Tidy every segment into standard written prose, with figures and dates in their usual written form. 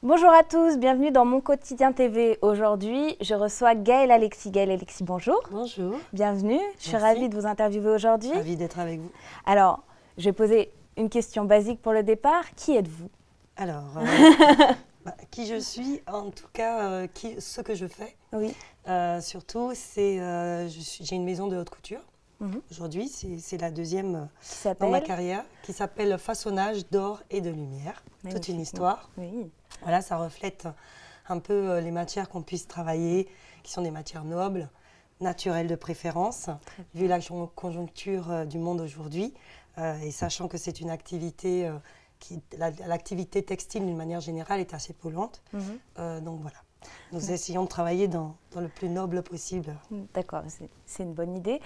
Bonjour à tous, bienvenue dans Mon Quotidien TV. Aujourd'hui, je reçois Gaëlle Alexis. Gaëlle Alexis, bonjour. Bonjour. Bienvenue, je suis Merci. ravie de vous interviewer aujourd'hui. Ravie d'être avec vous. Alors, je vais poser une question basique pour le départ. Qui êtes-vous? Alors, qui je suis, en tout cas, ce que je fais. Oui. Surtout, c'est j'ai une maison de haute couture. Aujourd'hui, c'est la deuxième dans ma carrière, qui s'appelle Façonnage d'or et de lumière. Toute une histoire. Oui. Voilà, ça reflète un peu les matières qu'on puisse travailler, qui sont des matières nobles, naturelles de préférence, vu la conjoncture du monde aujourd'hui, et sachant que c'est une activité l'activité textile d'une manière générale est assez polluante. Donc voilà. Nous essayons de travailler dans le plus noble possible. D'accord, c'est une bonne idée.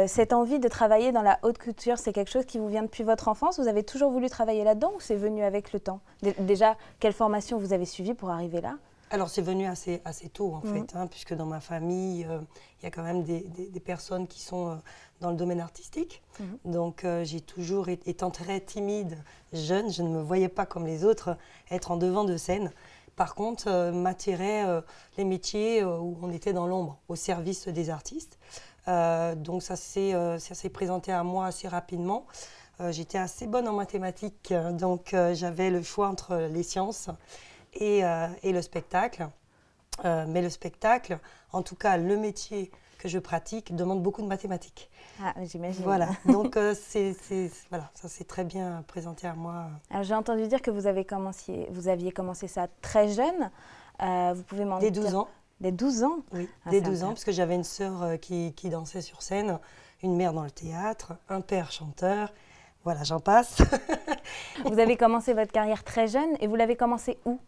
Cette envie de travailler dans la haute couture, c'est quelque chose qui vous vient depuis votre enfance? Vous avez toujours voulu travailler là-dedans ou c'est venu avec le temps? Déjà, quelle formation vous avez suivie pour arriver là? Alors c'est venu assez tôt en fait, puisque dans ma famille, il y a quand même des personnes qui sont dans le domaine artistique. Donc j'ai toujours, étant très timide, jeune, je ne me voyais pas comme les autres être en devant de scène. Par contre, m'attiraient les métiers où on était dans l'ombre, au service des artistes. Donc ça s'est présenté à moi assez rapidement. J'étais assez bonne en mathématiques, donc j'avais le choix entre les sciences et le spectacle. Mais le spectacle, en tout cas le métier que je pratique, demande beaucoup de mathématiques. Ah, j'imagine. Voilà, donc voilà, ça s'est très bien présenté à moi. Alors j'ai entendu dire que vous aviez commencé ça très jeune. Vous pouvez m'en dire... Dès 12 ans. Dès 12 ans? Oui, dès 12 ans, parce que j'avais une sœur qui dansait sur scène, une mère dans le théâtre, un père chanteur. Voilà, j'en passe. Vous avez commencé votre carrière très jeune et vous l'avez commencé où?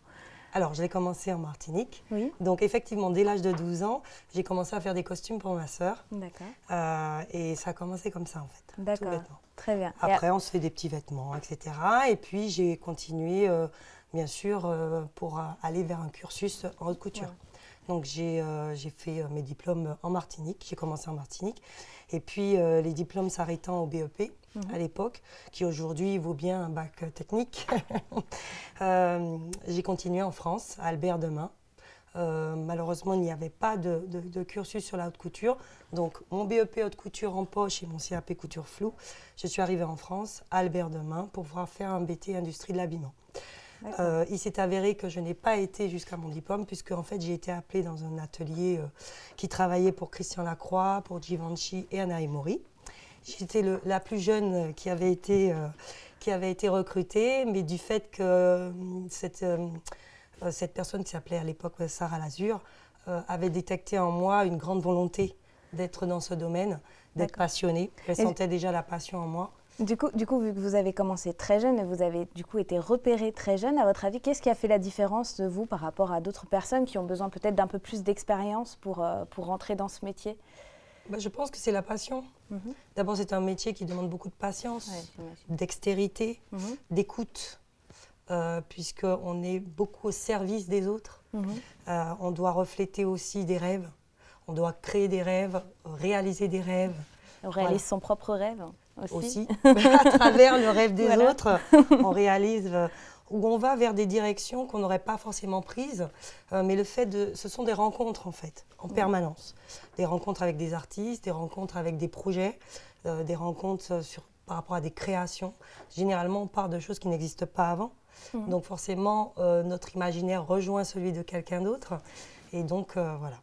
Alors, je l'ai commencé en Martinique. Oui. Donc, effectivement, dès l'âge de 12 ans, j'ai commencé à faire des costumes pour ma sœur. D'accord. Et ça a commencé comme ça, en fait. D'accord. Très bien. Après, on se fait des petits vêtements, etc. Et puis, j'ai continué, bien sûr, pour aller vers un cursus en haute couture. Ouais. Donc, j'ai fait mes diplômes en Martinique. J'ai commencé en Martinique. Et puis, les diplômes s'arrêtant au BEP à l'époque, qui aujourd'hui vaut bien un bac technique. J'ai continué en France, à Albert Demain. Malheureusement, il n'y avait pas de cursus sur la haute couture. Donc, mon BEP haute couture en poche et mon CAP couture floue, je suis arrivée en France, à Albert Demain, pour pouvoir faire un BT industrie de l'habillement. Il s'est avéré que je n'ai pas été jusqu'à mon diplôme, puisque en fait, j'ai été appelée dans un atelier qui travaillait pour Christian Lacroix, pour Givenchy et Anna Mori. J'étais la plus jeune qui avait été recrutée, mais du fait que cette personne qui s'appelait à l'époque Sarah Lazur avait détecté en moi une grande volonté d'être dans ce domaine, d'être passionnée. Elle sentait déjà la passion en moi. Du coup, vu que vous avez commencé très jeune et vous avez du coup été repérée très jeune, à votre avis, qu'est-ce qui a fait la différence de vous par rapport à d'autres personnes qui ont besoin peut-être d'un peu plus d'expérience pour rentrer dans ce métier? Je pense que c'est la passion. D'abord, c'est un métier qui demande beaucoup de patience, dextérité, d'écoute, puisqu'on est beaucoup au service des autres. On doit refléter aussi des rêves, on doit créer des rêves, réaliser des rêves. On réalise son propre rêve aussi. À travers le rêve des autres, on réalise... où on va vers des directions qu'on n'aurait pas forcément prises, mais ce sont des rencontres en fait, en permanence. Des rencontres avec des artistes, des rencontres avec des projets, des rencontres par rapport à des créations. Généralement, on part de choses qui n'existent pas avant. Donc forcément, notre imaginaire rejoint celui de quelqu'un d'autre. Et donc, voilà.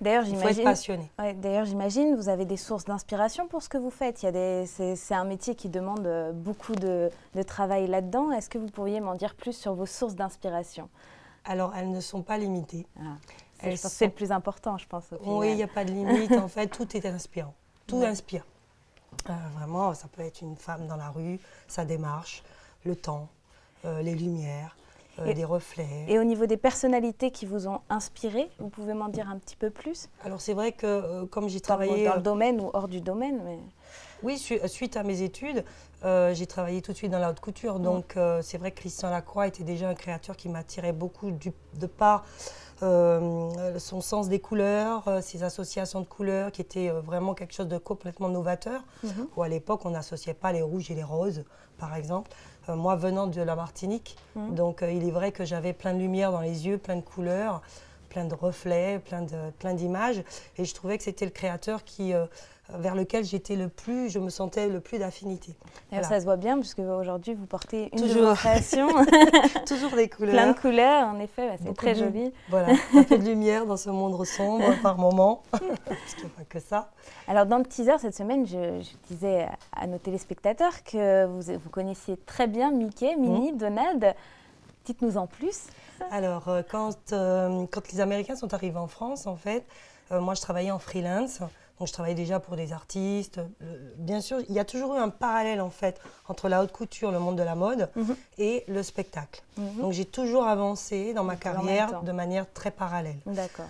D'ailleurs, il faut être passionné. Ouais, d'ailleurs, j'imagine, vous avez des sources d'inspiration pour ce que vous faites. C'est un métier qui demande beaucoup de travail là-dedans. Est-ce que vous pourriez m'en dire plus sur vos sources d'inspiration? Alors, elles ne sont pas limitées. Je pense que c'est le plus important, je pense. Oui, il n'y a pas de limite. En fait, tout est inspirant. Tout inspire. Vraiment, ça peut être une femme dans la rue, sa démarche, le temps, les lumières. Des reflets. Et au niveau des personnalités qui vous ont inspiré, vous pouvez m'en dire un petit peu plus? Alors c'est vrai que comme j'ai travaillé... Dans le domaine ou hors du domaine, mais... Oui, suite à mes études, j'ai travaillé tout de suite dans la haute couture. Donc c'est vrai que Christian Lacroix était déjà un créateur qui m'attirait beaucoup de par son sens des couleurs, ses associations de couleurs qui étaient vraiment quelque chose de complètement novateur, où à l'époque on n'associait pas les rouges et les roses, par exemple. Moi venant de la Martinique, donc il est vrai que j'avais plein de lumière dans les yeux, plein de couleurs, plein de reflets, plein d'images, et je trouvais que c'était le créateur vers lequel je me sentais le plus d'affinité. Voilà. Ça se voit bien, puisque aujourd'hui vous portez une toujours de vos créations. Toujours des couleurs. Plein de couleurs, en effet, c'est très joli. Voilà, un peu de lumière dans ce monde sombre par moment, parce qu'il n'y a pas que ça. Alors dans le teaser cette semaine, je disais à nos téléspectateurs que vous connaissiez très bien Mickey, Minnie, Donald. Dites-nous en plus. Alors, quand les Américains sont arrivés en France, en fait, moi je travaillais en freelance. Donc, je travaillais déjà pour des artistes. Bien sûr, il y a toujours eu un parallèle en fait entre la haute couture, le monde de la mode et le spectacle. Donc, j'ai toujours avancé dans ma carrière de manière très parallèle. D'accord.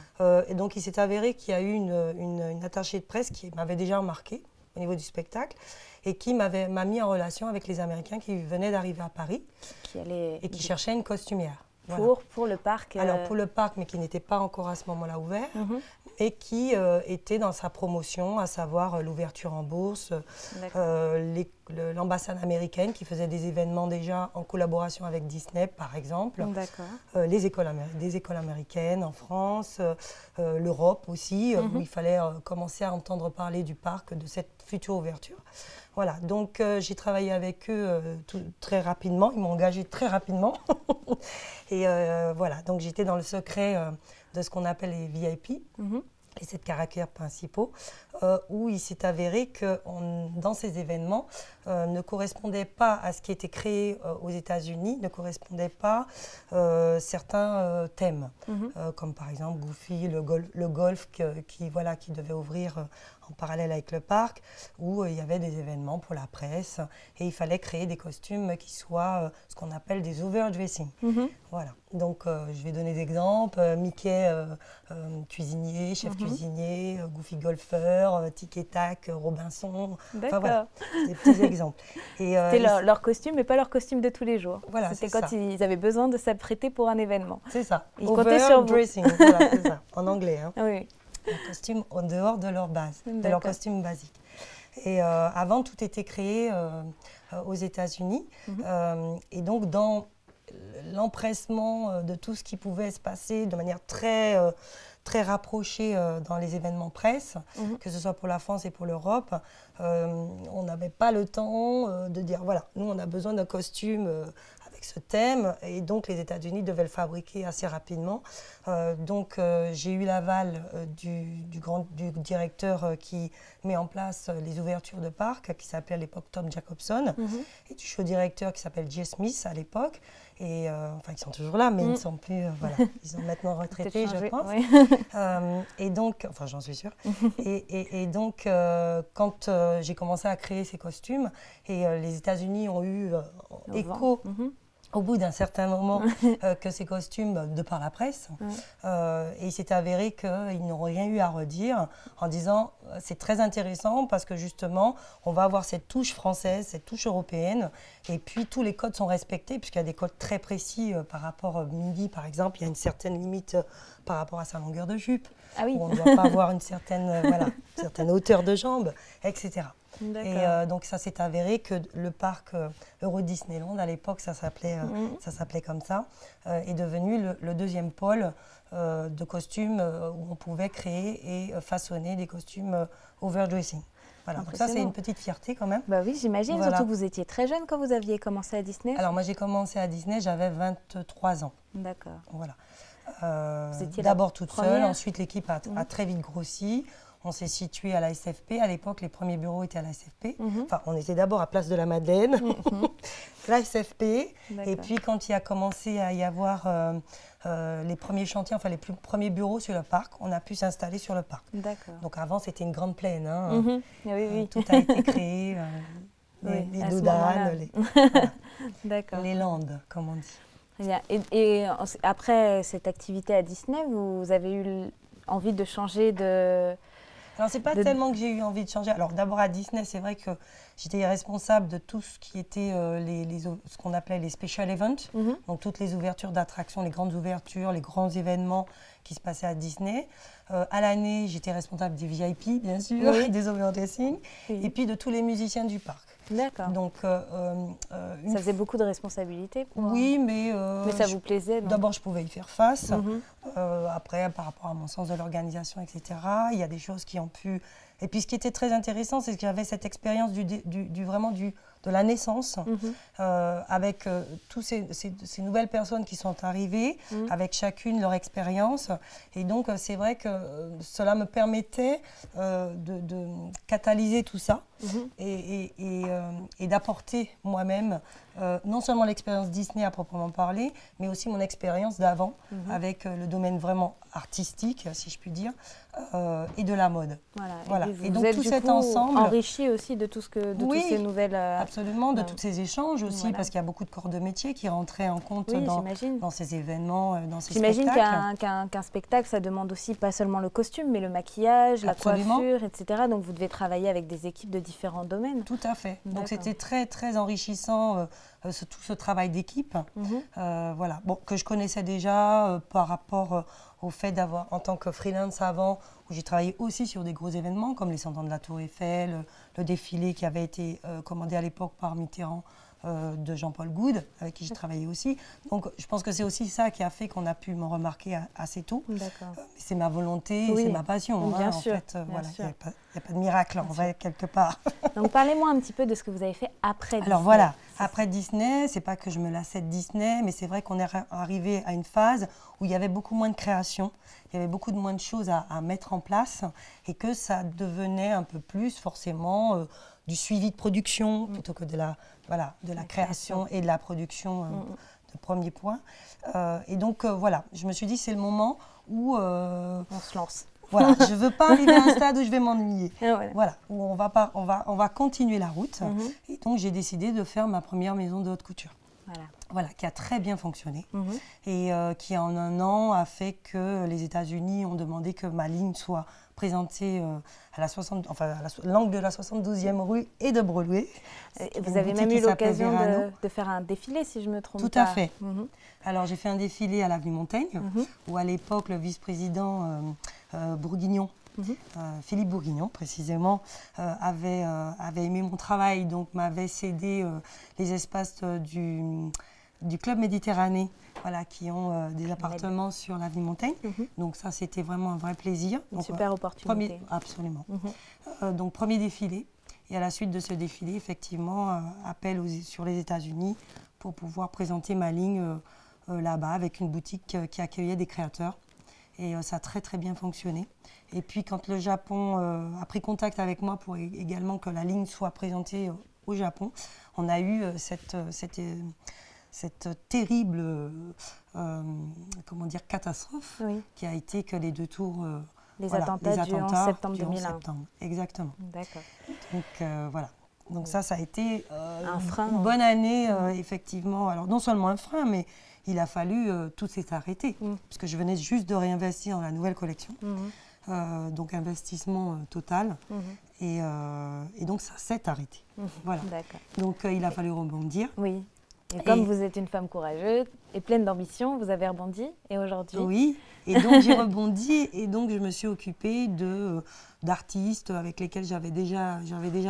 Et donc, il s'est avéré qu'il y a eu une attachée de presse qui m'avait déjà remarqué au niveau du spectacle et qui m'a mis en relation avec les Américains qui venaient d'arriver à Paris et qui cherchaient une costumière. Pour le parc. Alors pour le parc, mais qui n'était pas encore à ce moment-là ouvert, et qui était dans sa promotion, à savoir l'ouverture en bourse, l'ambassade américaine qui faisait des événements déjà en collaboration avec Disney, par exemple, des écoles américaines en France, l'Europe aussi, où il fallait commencer à entendre parler du parc, de cette future ouverture. Voilà, donc j'ai travaillé avec eux très rapidement, ils m'ont engagée très rapidement. Et voilà, donc j'étais dans le secret de ce qu'on appelle les VIP, les 7 caractères principaux, où il s'est avéré que dans ces événements ne correspondaient pas à ce qui était créé aux États-Unis, ne correspondaient pas certains thèmes, comme par exemple Goofy, le golf qui devait ouvrir en parallèle avec le parc, où il y avait des événements pour la presse et il fallait créer des costumes qui soient ce qu'on appelle des overdressing. Voilà. Donc je vais donner des exemples. Mickey, cuisinier, chef cuisinier, Goofy golfeur, Tic et Tac, Robinson. Enfin voilà, des petits exemples. C'était leur costume, mais pas leur costume de tous les jours. Voilà, c'était quand ils avaient besoin de s'apprêter pour un événement. C'est ça. Ils comptaient sur vous. Voilà, c'est ça, en anglais. Hein. Oui. Un costume en dehors de leur base, de leur costume basique. Et avant, tout était créé aux États-Unis. Et donc, dans l'empressement de tout ce qui pouvait se passer de manière très rapprochée dans les événements presse, que ce soit pour la France et pour l'Europe, on n'avait pas le temps de dire, voilà, nous, on a besoin d'un costume avec ce thème, et donc les États-Unis devaient le fabriquer assez rapidement. Donc j'ai eu l'aval du directeur qui met en place les ouvertures de parc, qui s'appelait à l'époque Tom Jacobson, et du show directeur qui s'appelle Jay Smith à l'époque. Et enfin, ils sont toujours là, mais ils ne sont plus, voilà, ils sont maintenant retraités, je pense. Oui. Et donc, enfin, j'en suis sûre. Et donc, quand j'ai commencé à créer ces costumes, et les États-Unis ont eu écho au bout d'un certain moment que ces costumes, de par la presse, et il s'est avéré qu'ils n'ont rien eu à redire en disant c'est très intéressant parce que justement on va avoir cette touche française, cette touche européenne, et puis tous les codes sont respectés puisqu'il y a des codes très précis par rapport à Mindy par exemple, il y a une certaine limite par rapport à sa longueur de jupe, où on ne doit pas avoir une certaine hauteur de jambe, etc. Et donc ça s'est avéré que le parc Euro Disneyland, à l'époque ça s'appelait comme ça, est devenu le deuxième pôle de costumes où on pouvait créer et façonner des costumes overdressing. Voilà, donc ça c'est une petite fierté quand même. Bah oui, j'imagine, surtout que vous étiez très jeune quand vous aviez commencé à Disney. Alors moi j'ai commencé à Disney, j'avais 23 ans. D'accord. Voilà. D'abord toute seule, ensuite l'équipe a très vite grossi. On s'est situé à la SFP. À l'époque, les premiers bureaux étaient à la SFP. Enfin, on était d'abord à Place de la Madeleine, la SFP. Et puis, quand il a commencé à y avoir les premiers chantiers, enfin les premiers bureaux sur le parc, on a pu s'installer sur le parc. Donc avant, c'était une grande plaine. Hein. Oui. Tout a été créé, les doudanes, les landes, comme on dit. Très bien. Et après cette activité à Disney, vous avez eu envie de changer de... Alors, c'est pas tellement que j'ai eu envie de changer. Alors, d'abord, à Disney, c'est vrai que j'étais responsable de tout ce qui était ce qu'on appelait les special events. Donc, toutes les ouvertures d'attractions, les grandes ouvertures, les grands événements qui se passaient à Disney. À l'année, j'étais responsable des VIP, bien sûr, Oui. des overdressing, et puis de tous les musiciens du parc. D'accord. Donc, Ça faisait beaucoup de responsabilités pour... oui, mais ça vous plaisait, non? d'abord, je pouvais y faire face. Mhm. Après, par rapport à mon sens de l'organisation, etc., il y a des choses qui ont pu... Et puis, ce qui était très intéressant, c'est que j'avais cette expérience de la naissance, avec toutes ces nouvelles personnes qui sont arrivées, avec chacune leur expérience. Et donc, c'est vrai que cela me permettait de catalyser tout ça et d'apporter moi-même non seulement l'expérience Disney à proprement parler, mais aussi mon expérience d'avant avec le domaine vraiment artistique, si je puis dire, et de la mode. Voilà. Et donc tout cet ensemble enrichi aussi de toutes ces nouvelles... absolument, de tous ces échanges aussi, parce qu'il y a beaucoup de corps de métier qui rentraient en compte dans ces événements, dans ces spectacles. J'imagine qu'un spectacle, ça demande aussi pas seulement le costume, mais le maquillage, la coiffure, etc. Donc vous devez travailler avec des équipes de différents domaines. Tout à fait. Donc c'était très, très enrichissant, tout ce travail d'équipe, que je connaissais déjà par rapport au fait d'avoir, en tant que freelance avant, où j'ai travaillé aussi sur des gros événements, comme les 100 ans de la Tour Eiffel, le défilé qui avait été commandé à l'époque par Mitterrand, de Jean-Paul Goude, avec qui j'ai travaillé aussi. Donc je pense que c'est aussi ça qui a fait qu'on a pu me remarquer assez tôt. C'est ma volonté, c'est ma passion. Bien sûr. En fait, il n'y a pas de miracle, en vrai, quelque part. Donc parlez-moi un petit peu de ce que vous avez fait après Disney. Alors voilà, après Disney, c'est pas que je me lassais de Disney, mais c'est vrai qu'on est arrivé à une phase où il y avait beaucoup moins de création, il y avait beaucoup moins de choses à mettre en place, et que ça devenait un peu plus forcément du suivi de production plutôt que de la création et de la production de premier point. Et donc voilà, je me suis dit c'est le moment où on se lance. Voilà, je ne veux pas arriver à un stade où je vais m'ennuyer. Voilà, où on va continuer la route. Et donc j'ai décidé de faire ma première maison de haute couture. Voilà, qui a très bien fonctionné et qui en un an a fait que les États-Unis ont demandé que ma ligne soit présentée à l'angle de la 72e rue et de Broadway. Et vous avez même eu l'occasion de faire un défilé, si je ne me trompe pas. Tout à fait. Alors j'ai fait un défilé à l'avenue Montaigne, où à l'époque le vice-président Bourguignon, Philippe Bourguignon précisément, avait aimé mon travail, donc m'avait cédé les espaces du Club Méditerranée, qui ont des appartements sur l'avenue Montaigne. Donc ça, c'était vraiment un vrai plaisir. Une super opportunité. Absolument. Donc premier défilé. Et à la suite de ce défilé, effectivement, appel sur les États-Unis pour pouvoir présenter ma ligne là-bas avec une boutique qui accueillait des créateurs. Et ça a très très bien fonctionné. Et puis quand le Japon a pris contact avec moi pour également que la ligne soit présentée au Japon, on a eu cette terrible catastrophe qui a été que les deux tours... Les attentats du 11 septembre 2001. Exactement. D'accord. Donc voilà. Donc ça a été un frein, une bonne année, effectivement. Alors non seulement un frein, mais il a fallu, tout s'est arrêté. Parce que je venais juste de réinvestir dans la nouvelle collection. Donc investissement total. Et donc ça s'est arrêté. Voilà. Donc il a fallu rebondir. Oui. Et comme vous êtes une femme courageuse et pleine d'ambition, vous avez rebondi. Et aujourd'hui? Oui. Et donc j'ai rebondi et donc je me suis occupée d'artistes avec lesquels j'avais déjà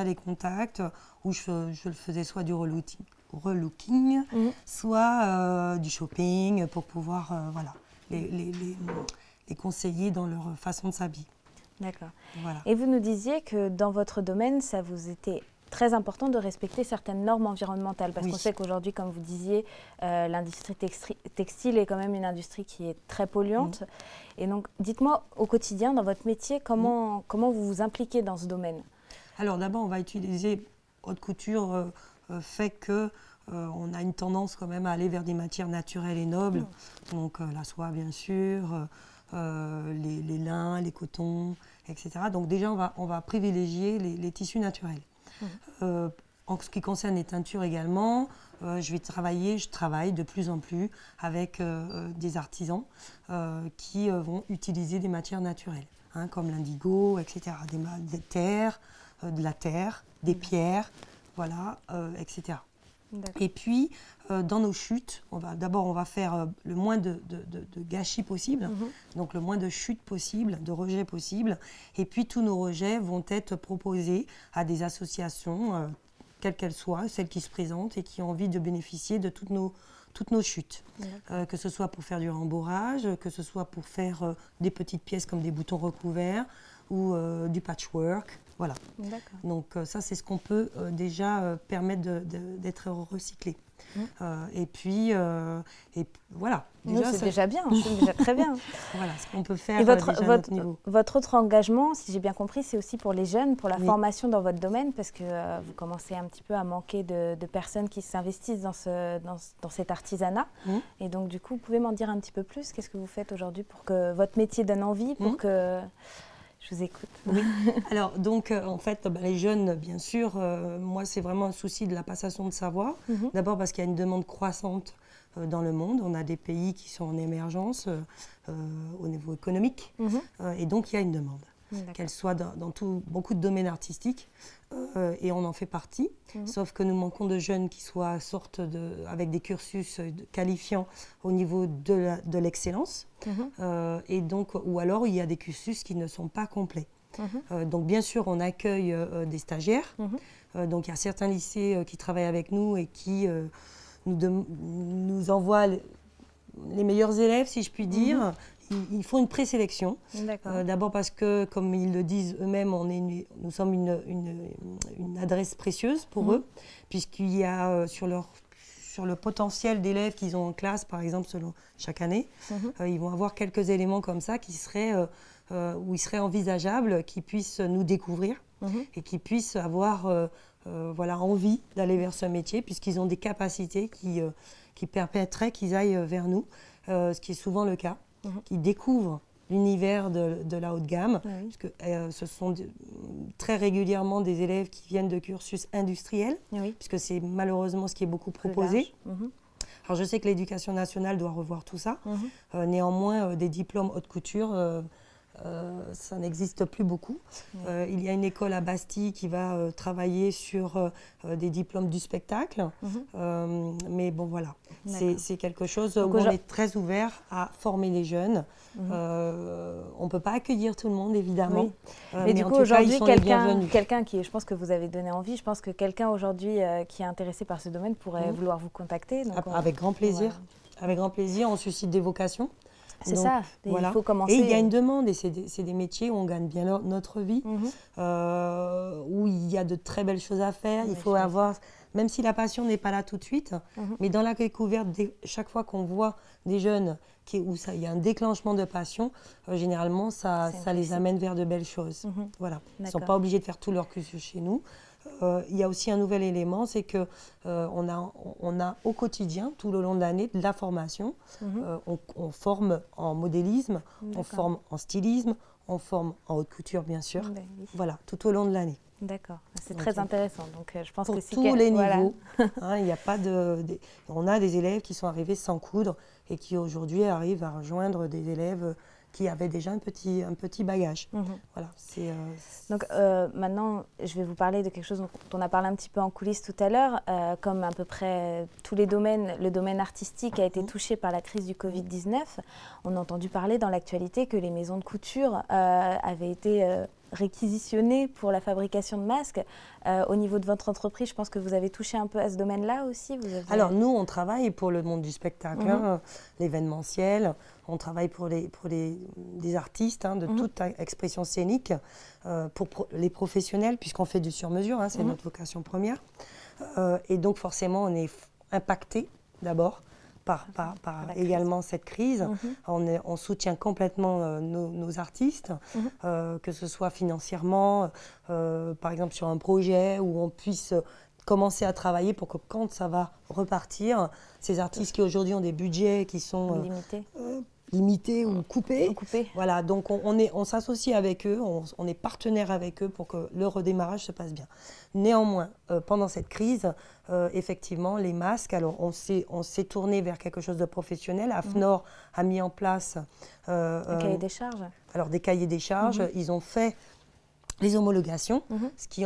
des contacts, où je le faisais soit du relooking, soit du shopping pour pouvoir les conseiller dans leur façon de s'habiller. D'accord. Voilà. Et vous nous disiez que dans votre domaine, ça vous était très important de respecter certaines normes environnementales, parce qu'on sait qu'aujourd'hui, comme vous disiez, l'industrie textile est quand même une industrie qui est très polluante. Et donc, dites-moi, au quotidien, dans votre métier, comment vous vous impliquez dans ce domaine? Alors d'abord, on va utiliser haute couture, fait que on a une tendance quand même à aller vers des matières naturelles et nobles, donc la soie bien sûr, les lins, les cotons, etc. Donc déjà, on va privilégier les tissus naturels. En ce qui concerne les teintures également, je travaille de plus en plus avec des artisans qui vont utiliser des matières naturelles, comme l'indigo, etc. Des terres, de la terre, des pierres, voilà, etc. Et puis, dans nos chutes, d'abord, on va faire le moins de gâchis possible, donc le moins de chutes possible, de rejets possible. Et puis, tous nos rejets vont être proposés à des associations, quelles qu'elles soient, celles qui se présentent et qui ont envie de bénéficier de toutes nos chutes. Que ce soit pour faire du rembourrage, que ce soit pour faire des petites pièces comme des boutons recouverts ou du patchwork. Voilà. Donc ça, c'est ce qu'on peut déjà permettre d'être recyclé. Et puis, voilà. C'est déjà bien, c'est déjà très bien. Voilà ce qu'on peut faire déjà à notre niveau. Votre autre engagement, si j'ai bien compris, c'est aussi pour les jeunes, pour la formation dans votre domaine, parce que vous commencez un petit peu à manquer de personnes qui s'investissent dans cet artisanat. Et donc, du coup, vous pouvez m'en dire un petit peu plus? Qu'est-ce que vous faites aujourd'hui pour que votre métier donne envie, pour que... Je vous écoute. Oui. Alors, donc, en fait, les jeunes, bien sûr, moi, c'est vraiment un souci de la passation de savoir. D'abord parce qu'il y a une demande croissante dans le monde. On a des pays qui sont en émergence au niveau économique. Et donc, il y a une demande. Qu'elle soit dans beaucoup de domaines artistiques. Et on en fait partie. Sauf que nous manquons de jeunes qui sortent avec des cursus qualifiants au niveau de l'excellence. Et donc, ou alors, il y a des cursus qui ne sont pas complets. Donc, bien sûr, on accueille des stagiaires. Donc, il y a certains lycées qui travaillent avec nous et qui nous envoient les meilleurs élèves, si je puis dire. Ils font une présélection. D'abord parce que, comme ils le disent eux-mêmes, nous sommes une adresse précieuse pour eux, puisqu'il y a sur le potentiel d'élèves qu'ils ont en classe, par exemple, selon chaque année, ils vont avoir quelques éléments comme ça où il serait envisageable qu'ils puissent nous découvrir et qu'ils puissent avoir envie d'aller vers ce métier, puisqu'ils ont des capacités qui permettraient qu'ils aillent vers nous, ce qui est souvent le cas. Qui découvrent l'univers de la haute gamme, parce que ce sont très régulièrement des élèves qui viennent de cursus industriels, puisque c'est malheureusement ce qui est beaucoup proposé. Alors je sais que l'Éducation nationale doit revoir tout ça. Néanmoins, des diplômes haute couture, ça n'existe plus beaucoup. Il y a une école à Bastille qui va travailler sur des diplômes du spectacle. Mais bon, voilà, c'est quelque chose où on est très ouvert à former les jeunes. On ne peut pas accueillir tout le monde, évidemment. Mais du coup, aujourd'hui, quelqu'un qui, je pense que vous avez donné envie, je pense que quelqu'un aujourd'hui qui est intéressé par ce domaine pourrait vouloir vous contacter. Donc avec grand plaisir. Avec grand plaisir, on suscite des vocations. C'est ça, il faut commencer. Et il y a une demande, et c'est des métiers où on gagne bien notre vie, où il y a de très belles choses à faire. Il faut avoir, même si la passion n'est pas là tout de suite, mais dans la découverte, chaque fois qu'on voit des jeunes où il y a un déclenchement de passion, généralement, ça les amène vers de belles choses. Voilà. Ils ne sont pas obligés de faire tout leur cursus chez nous. Il y a aussi un nouvel élément, c'est qu'on a au quotidien, tout le long de l'année, de la formation. On forme en modélisme, on forme en stylisme, on forme en haute couture, bien sûr. Voilà, tout au long de l'année. D'accord, c'est très intéressant. Donc, je pense pour que tous les niveaux, il n'y a pas on a des élèves qui sont arrivés sans coudre et qui aujourd'hui arrivent à rejoindre des élèves qui avaient déjà un petit bagage. Voilà, Donc maintenant, je vais vous parler de quelque chose dont on a parlé un petit peu en coulisses tout à l'heure. Comme à peu près tous les domaines, le domaine artistique a été touché par la crise du Covid-19. On a entendu parler dans l'actualité que les maisons de couture avaient été réquisitionnées pour la fabrication de masques. Au niveau de votre entreprise, je pense que vous avez touché un peu à ce domaine-là aussi. Alors nous, on travaille pour le monde du spectacle, l'événementiel. On travaille pour des artistes de toute expression scénique, pour les professionnels, puisqu'on fait du sur-mesure, c'est notre vocation première. Et donc forcément, on est impacté d'abord par également cette crise. On soutient complètement nos artistes, que ce soit financièrement, par exemple sur un projet où on puisse commencer à travailler pour que quand ça va repartir, ces artistes qui aujourd'hui ont des budgets qui sont limités ou coupés. Voilà, donc on s'associe avec eux, on est partenaire avec eux pour que le redémarrage se passe bien. Néanmoins, pendant cette crise, effectivement, les masques, alors on s'est tourné vers quelque chose de professionnel. AFNOR a mis en place un cahier des charges. Alors des cahiers des charges, ils ont fait les homologations, ce qui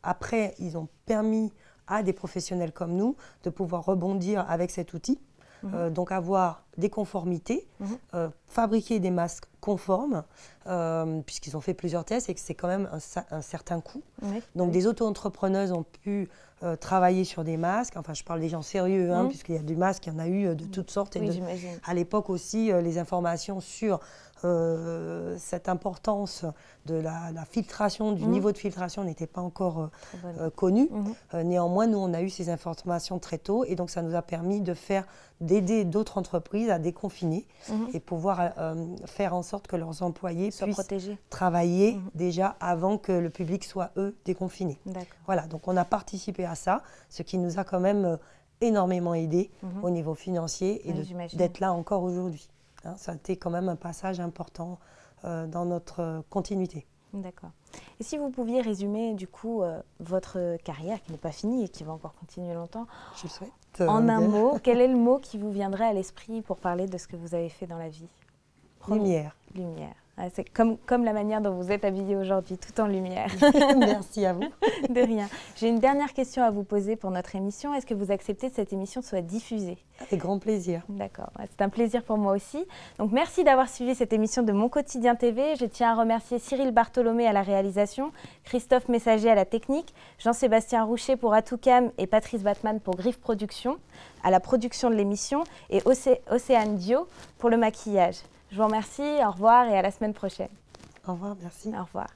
après, ils ont permis à des professionnels comme nous de pouvoir rebondir avec cet outil. Donc avoir des conformités, fabriquer des masques conformes, puisqu'ils ont fait plusieurs tests et que c'est quand même un certain coût. Donc des auto-entrepreneuses ont pu travailler sur des masques, enfin je parle des gens sérieux, puisqu'il y a du masque, il y en a eu de toutes sortes. Et à l'époque aussi, les informations sur cette importance de la filtration, du niveau de filtration n'était pas encore connu. Néanmoins, nous, on a eu ces informations très tôt et donc ça nous a permis d'aider d'autres entreprises à déconfiner et pouvoir faire en sorte que leurs employés puissent travailler déjà avant que le public soit, eux, déconfinés. Voilà, donc on a participé à ça, ce qui nous a quand même énormément aidé au niveau financier et d'être là encore aujourd'hui. Ça a été quand même un passage important dans notre continuité. D'accord. Et si vous pouviez résumer du coup votre carrière qui n'est pas finie et qui va encore continuer longtemps, je le souhaite. En un mot, quel est le mot qui vous viendrait à l'esprit pour parler de ce que vous avez fait dans la vie? Lumière. Lumière. Ah, c'est comme la manière dont vous êtes habillée aujourd'hui, tout en lumière. Merci à vous. De rien. J'ai une dernière question à vous poser pour notre émission. Est-ce que vous acceptez que cette émission soit diffusée? Avec grand plaisir. D'accord. C'est un plaisir pour moi aussi. Donc, merci d'avoir suivi cette émission de Mon Quotidien TV. Je tiens à remercier Cyril Bartholomé à la réalisation, Christophe Messager à la technique, Jean-Sébastien Roucher pour Atoucam et Patrice Batman pour Griffe Production, à la production de l'émission, et Océane Dio pour le maquillage. Je vous remercie, au revoir et à la semaine prochaine. Au revoir, merci. Au revoir.